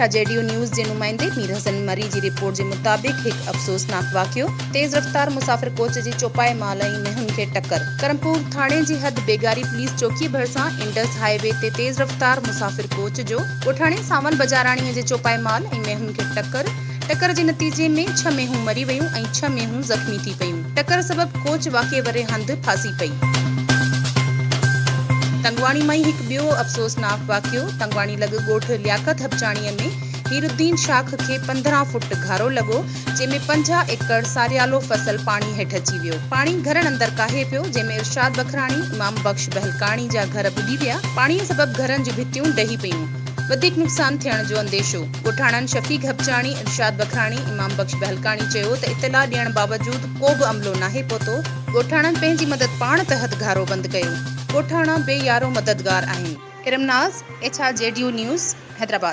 छा JDU news जे नुमाइंदे मीर हसन मरी जी रिपोर्ट जे मुताबिक़ हिकु अफ़सोसनाक वाक़ियो। तेज़ रफ़्तार मुसाफ़िर कोच जी चौपाए माल ऐं मेहुनि खे टक्कर। करमपुर थाणे जी हद बेगारी पुलिस चौकी भरिसां इंडस हाईवे ते तेज़ रफ़्तार मुसाफ़िर कोच जो ॻोठाणे सावन बजाराणीअ जे चौपाए माल ऐं मेहुनि खे टक्कर जे नतीजे में 6 मेहूं मरी वयूं ऐं 6 मेहूं ज़ख़्मी थी पयूं। टक्कर सबबि कोच वाक़े वारे हंधि फासी पई। तंगवाणी में हिकु ॿियो अफ़सोसनाक वाक़ियो। तंगवाणी लॻ ॻोठ लियाकत हबचाणीअ में हीरुद्दीन शाख खे 15 फुट घारो लॻो, जंहिंमें 50 एकड़ सारियालो फसल पाणी हेठि अची वियो। पाणी घरनि अंदरि काहे पियो, जंहिंमें इरशाद बखराणी, इमाम बख़्श बहलकाणी जा घर ॿुॾी विया। पाणीअ सबबि घरनि जूं भितियूं ढही पयूं। वधीक नुक़सान थियण जो अंदेशो। ॻोठाणनि शफ़ीक हबचाणी, इरशाद बखराणी, इमाम बख़्श बहलकाणी चयो त इतला ॾियण बावजूदि को बि अमलो नाहे पहुतो। ॻोठाणनि पंहिंजी मदद पाण तहत घारो बंदि कयो। ॻोठाणा बेयारो मददगार आहिनि। इरमनाज़, एछा जेडीयू न्यूज़, हैदराबाद।